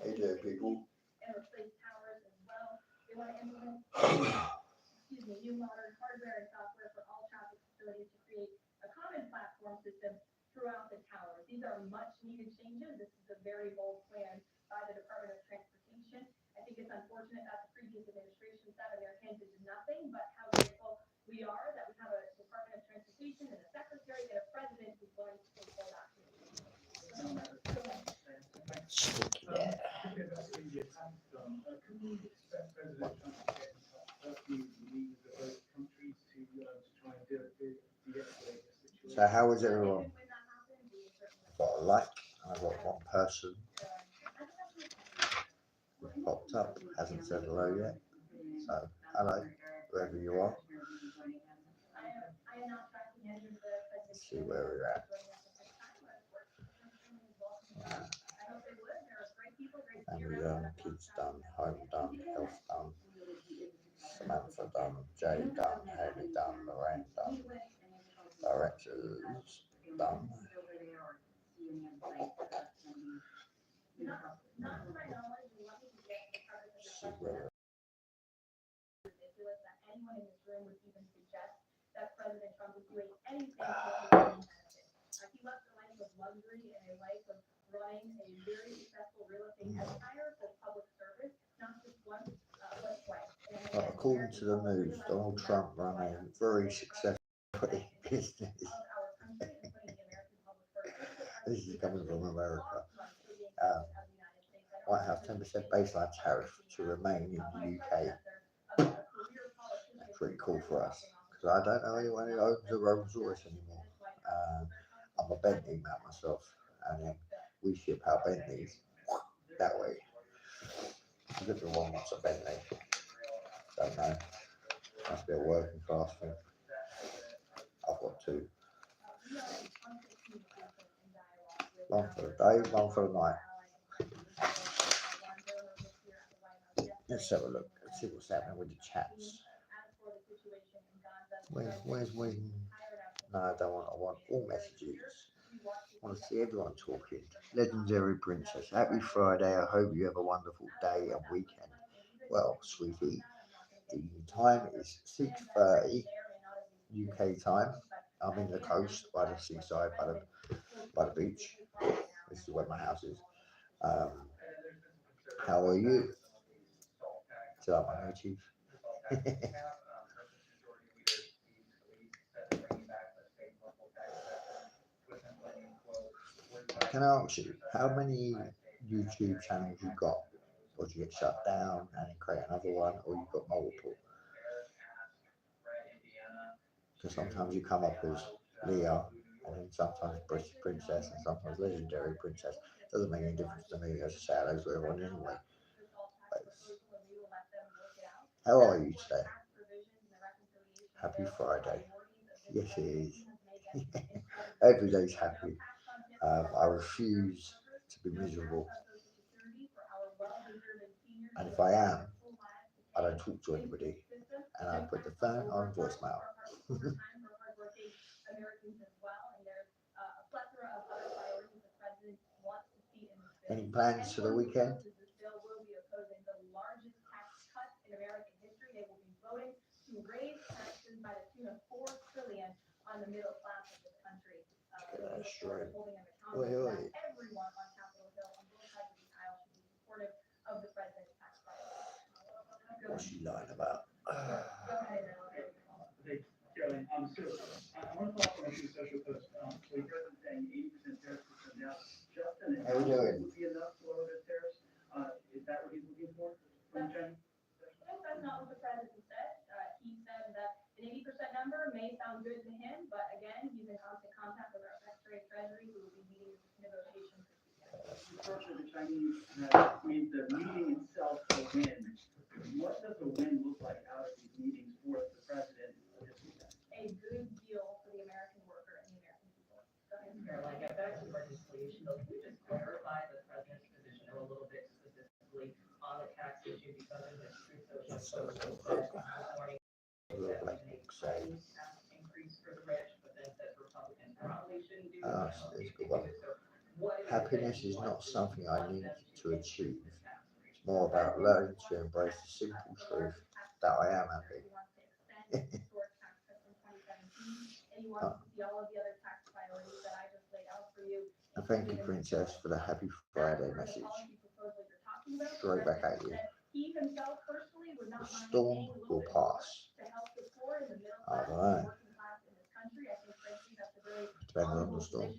Hey there, people. So how was everyone? I've got a like, and I've got one person who popped up, hasn't said hello yet. So hello, wherever you are. Let's see where we're at. Family done, kids done, home done, health done, Samantha done, Jay done, Haley done, Lorraine done, directors done. See where we're at. Well, according to the news, Donald Trump ran a very successful business. This is coming from America. White House 10% baseline tariff to remain in the UK. That's pretty cool for us, because I don't know anyone who owns a Rolls Royce anymore. I'm a Bentley man myself, and then we ship our Bentleys that way. If everyone wants a Bentley, don't know. Must be a working class thing. I've got two. One for the day, one for the night. Let's have a look. Let's see what's happening with the chats. Where's no, I don't want. I want all messages. I want to see everyone talking. Legendary Princess, happy Friday. I hope you have a wonderful day and weekend. Well, sweetie, the time is 6:30 UK time. I'm in the coast by the seaside, by the beach. This is where my house is. How are you? Is that my chief? Can I ask you, how many YouTube channels you got? Or did you get shut down and then create another one, or you got multiple? Because sometimes you come up as Leah, and then sometimes British Princess, and sometimes Legendary Princess. Doesn't make any difference to me. As I say, hello to everyone anyway. But how are you today? Happy Friday. Yes, it is. Every day's happy. I refuse to be miserable. And if I am, I don't talk to anybody. and I put the phone on voicemail. Any plans for the weekend? That's true. Oi, oi. What's she lying about? Hey, Caroline, so I want to follow up on your social post. So the president saying 80% tariffs will come down. Justin, How we doing? would be enough to lower the tariffs? Is that what he's looking for from China? That's not what the president said. He said that an 80% number may sound good to him, but again, he's in constant contact with our Secretary of Treasury, who will be leading this negotiation this weekend. Unfortunately, the Chinese made the meeting itself a win. What does a win look like out of these meetings for the president this weekend? A good deal for the American worker and the American people. Go ahead. Caroline, get back to legislation, though, can you just clarify the president's position a little bit specifically on the tax issue, because in the Truth Social post said this morning that we make tax increase for the rich, but then said Republicans probably shouldn't do Oh, it. that's a good one. Happiness is not something I need to achieve. It's more about learning to embrace the simple truth that I am happy. And thank you, Princess, for the Happy Friday message. Straight back at you. The storm will pass. I don't know. Depends on the storm.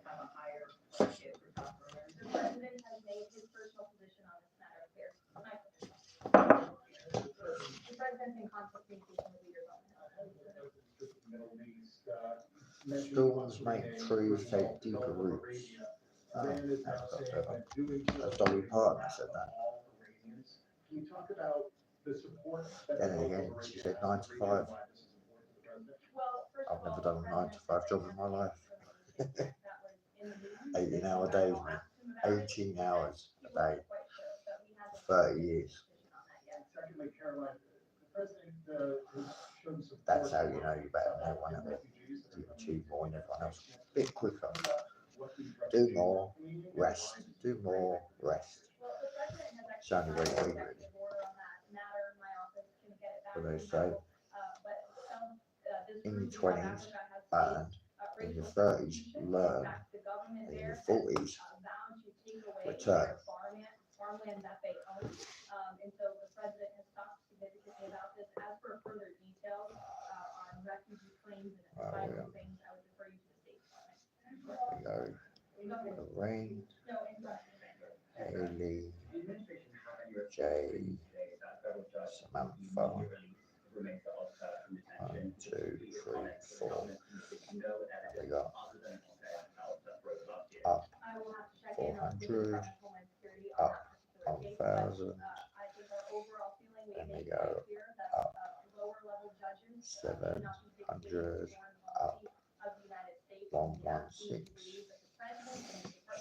Have a higher budget for Entrepreneur. The president has made his personal position on this matter clear. My position. The president's in constant communication with leaders on the Hill. Storms make trees take deeper roots. Oh, that's got clever. That's Dolly Parton that said that. Can you talk about the support? Then again, she said 9 to 5. I've never done a 9 to 5 job in my life. 18-hour days, mate. 18 hours a day. 30 years. Secondly, Caroline, the president has shown support. That's how you know you're better than everyone else. You achieve more than everyone else. A bit quicker. Do more, rest. Do more, rest. It's only way to be, really. What do they say? In your 20s, earn. In your 30s, learn. In your 40s, return. Farmland that they own. And so the president has talked significantly about this. As for further details on refugee claims and asylum things, I would refer you to the State Department. There we go. Lorraine, Haley, Jay, Samantha. 1, 2, 3, 4. There we go. Up 400. Up 1,000. And we go up 700. Up 116.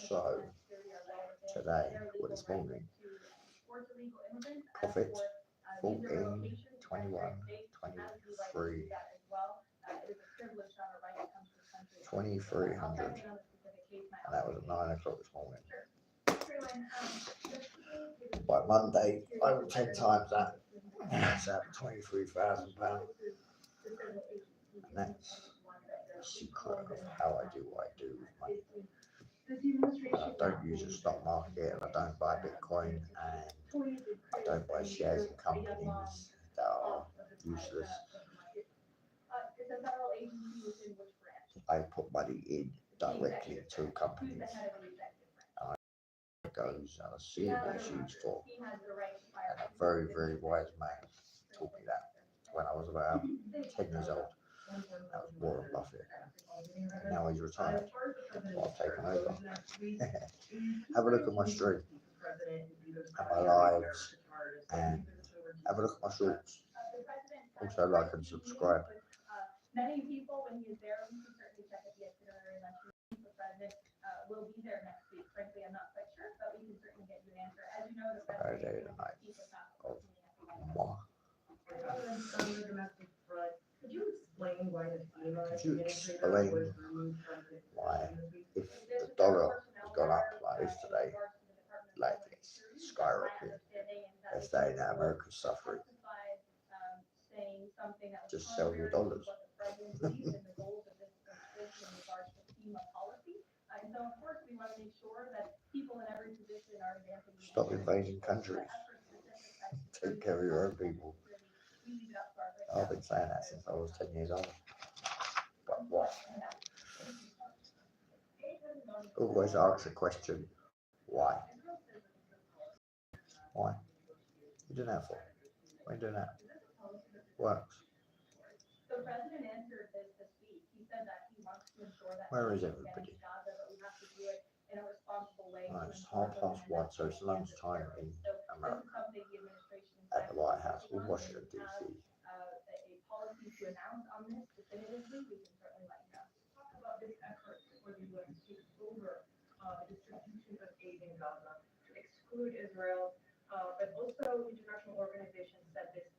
So today, or this morning, profit 14, 21, 23, 2,300, and that was at 9 o'clock this morning. By Monday, over 10 times that. That's at £23,000. And that's the secret of how I do what I do with money. I don't use the stock market, and I don't buy Bitcoin, and I don't buy shares in companies that are useless. I put money in directly to companies, and it goes, and I see what it's used for. And a very, very wise man taught me that when I was about 10 years old. That was Warren Buffett. And now he's retired, so I've taken over. Have a look at my stream and my lives, and have a look at my shorts. Also like and subscribe. Many people, when he is there, we can certainly check at the itinerary. The president will be there next week. Frankly, I'm not Friday the 9th of March. On the domestic front, could you explain why the FEMA Could you administrator explain was removed from the why, this week? if the dollar has gone up like this today, like it's skyrocketed, they're saying that America's suffering, Saying something that was just sell your dollars. what the president believes in the goals of this administration in regards to FEMA policy. And so, of course, we want to make sure that people in every position are advancing. Stop invading countries. Take care of your own people. I've been saying that since I was 10 years old. But what? Always ask the question, why? Why? You doing that for? Why are you doing that? Works. The president answered this week. He said that he wants to ensure that. Where is everybody? But we have to do it in a responsible way. Oh, it's 1:30, so it's lunchtime in America. At the White House in Washington, D.C. A policy to announce on this definitively, we can certainly let you know. Talk about this effort for the U.S. to take over the distribution of aid in Gaza, to exclude Israel, but also international organizations said this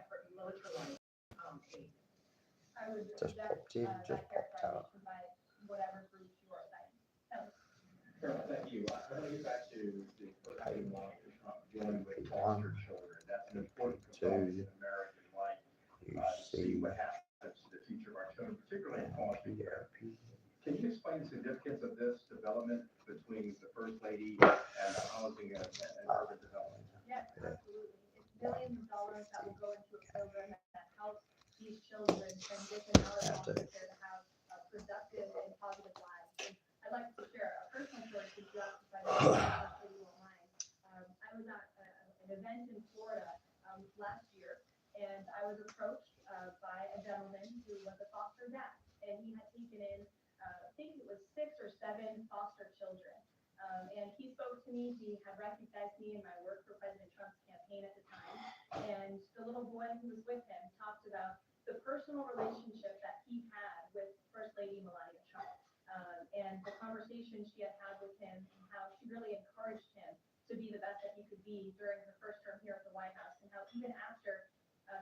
effort militarized aid. I would Just reject popped in, that just popped out. characterization by whatever group you are citing. Carol, thank you. I want to get back to the first thing dealing with foster children. That's an important component in American life. You See see, what happens to the future of our children, particularly in foster care. Can you explain the significance of this development between the First Lady and the housing and urban development? Yes, absolutely. It's billions of dollars that will go into a program that helps these children transition out of foster care to have productive and positive lives. And I'd like to share a personal story since you asked if I don't mind. I was at an event in Florida last year, and I was approached by a gentleman who was a foster dad, and he had taken in, I think it was 6 or 7 foster children. And he spoke to me. He had recognized me in my work for President Trump's campaign at the time. And the little boy who was with him talked about the personal relationship that he had with First Lady Melania Trump, and the conversation she had had with him, and how she really encouraged him to be the best that he could be during her first term here at the White House, and how even after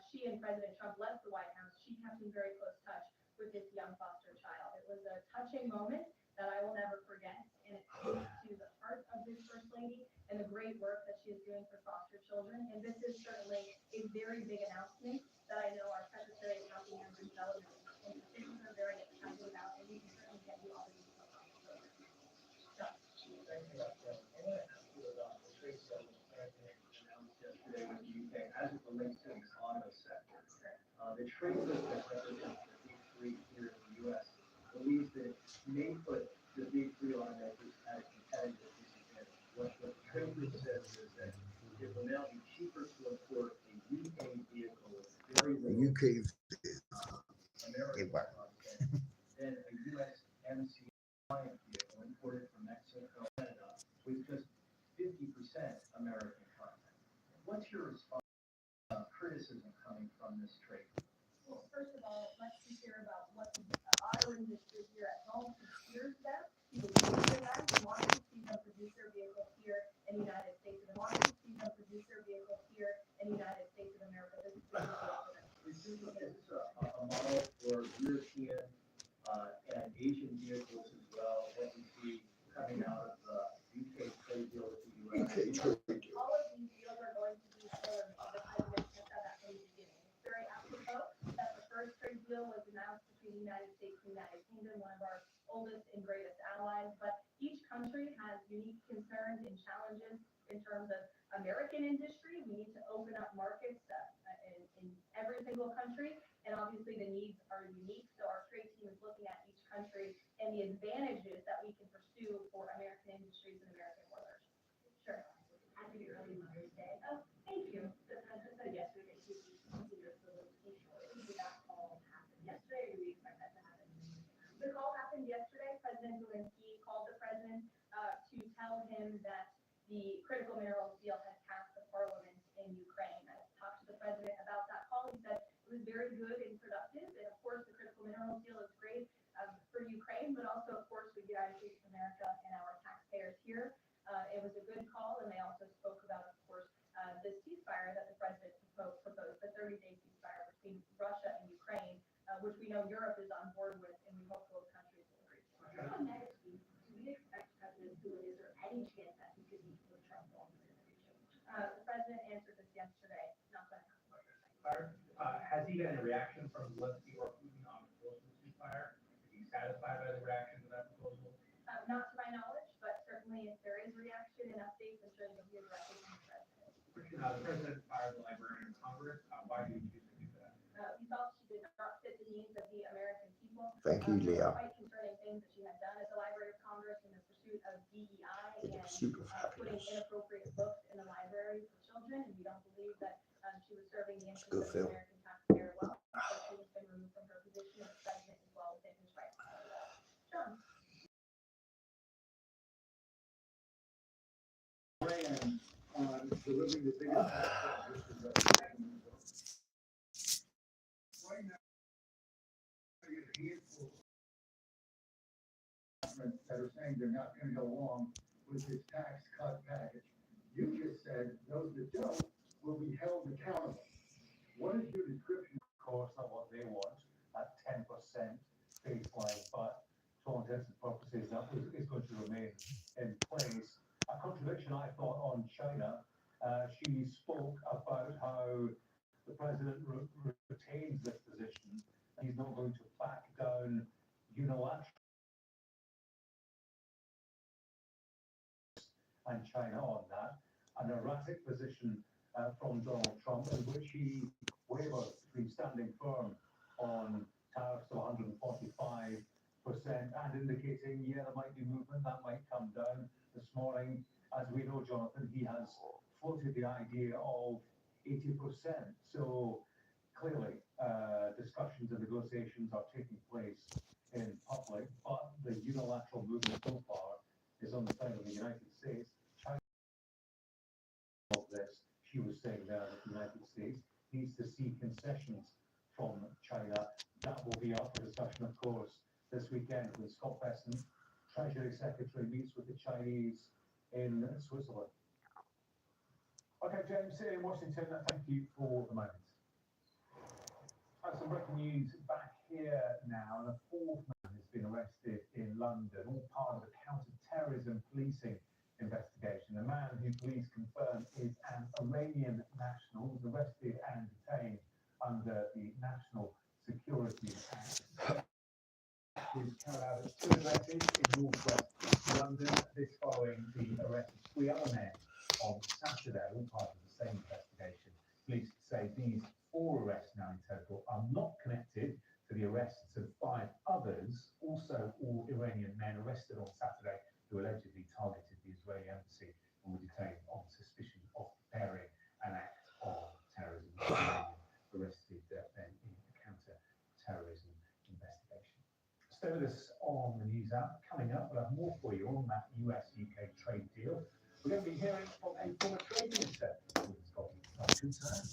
she and President Trump left the White House, she kept in very close touch with this young foster child. It was a touching moment that I will never forget, and it speaks to the heart of this First Lady and the great work that she is doing for foster children. And this is certainly a very big announcement that I know our Secretary of Housing and Urban Development in particular are very excited about, and we can certainly get you all the details on the program. Thank you. I want to ask you about the trade deal that the president announced yesterday with the UK as it relates to the auto sector. The trade group that represents the big three here in the U.S. believes that it may put the big three automakers at a competitive disadvantage. What the trade group says is that it will now be cheaper to import a UK vehicle with very the little UK American works. content than a USMCA compliant vehicle imported from Mexico and Canada with just 50% American content. What's your response to criticism coming from this trade? Well, first of all, let's be clear about what the auto industry here at home considers them. People consider that and want to see them produce their vehicles here in the United States, and want to see them produce their vehicles here in the United States of America. This is Is this a model for European and Asian vehicles as well, what we see coming out of the UK trade deal with the US? UK trade deal. all of these deals are going to be tailor-made. The president has said that from the beginning. It's very apropos that the first trade deal was announced between the United States and the United Kingdom, one of our oldest and greatest allies. But each country has unique concerns and challenges in terms of American industry. We need to open up markets in every single country, and obviously the needs are unique. So our trade team is looking at each country and the advantages that we can pursue for American industries and American workers. Sure. Happy early Mother's Day. Oh, thank you. The president said yesterday that he would consider solicitation. Did that all happen yesterday, or do we expect that to happen? The call happened yesterday. President Zelensky called the president to tell him that the critical minerals deal had passed the parliament in Ukraine. I talked to the president about that call. He said it was very good and productive, and of course the critical minerals deal is great for Ukraine, but also of course for the United States of America and our taxpayers here. It was a good call, and they also spoke about, of course, any chance that he could meet with Trump on the president answered this yesterday, not going to happen. Has he gotten a reaction from Zelensky or Putin on the proposal to ceasefire? Is he satisfied by the reaction to that proposal? Not to my knowledge, but certainly if there is reaction and updates, I'm sure you'll hear directly from the president. The president fired the librarian of Congress. Why do you choose to do that? He felt she did not fit the needs of the American people. Thank you, Leah. Quite concerning things that she had done at the Library of Congress in the pursuit of DEI In the and pursuit of putting happiness. inappropriate books in the library for children, and we don't believe that she was serving the interests Good of the film. American taxpayer well. So she has been removed from her position as president as well within his rights. John. Ran on delivering the biggest right now, you get a handful that are saying they're not going to go along with this tax cut package. You just said those that don't will be held accountable. What is your description? Of course, not what they want, at 10% baseline, but to all intents and purposes, that is going to remain in place. A contradiction, I thought, on China. She spoke about how the president retains this position. He's not going to back down unilaterally. And China on that, an erratic position from Donald Trump, in which he wavers between standing firm on tariffs of 145% and indicating, yeah, there might be movement, that might come down. This morning, as we know, Jonathan, he has floated the idea of 80%. So clearly, discussions and negotiations are taking place in public, but the unilateral movement so far is on the side of the United States. China of this, she was saying there that the United States needs to see concessions from China. That will be up for discussion, of course, this weekend when Scott Bessent, Treasury Secretary, meets with the Chinese in Switzerland. Okay, James, in Washington, thank you for the moment. Some breaking news back here now. A fourth man has been arrested in London, all part of a counter-terrorism policing investigation. The man who police confirm is an Iranian national, was arrested and detained under the National Security Act. Is carried out at two addresses in northwest London. This following the arrest of three other men on Saturday, all part of the same investigation. Police say these four arrests now in total are not connected to the arrests of five others, also all Iranian men arrested on Saturday who allegedly targeted the Israeli embassy and were detained on suspicion of preparing an act of terrorism. Arrested then in the counter-terrorism investigation. Stay with us on the news app. Coming up, we'll have more for you on that US-UK trade deal. We're going to be hearing from a former trade minister who's got concern.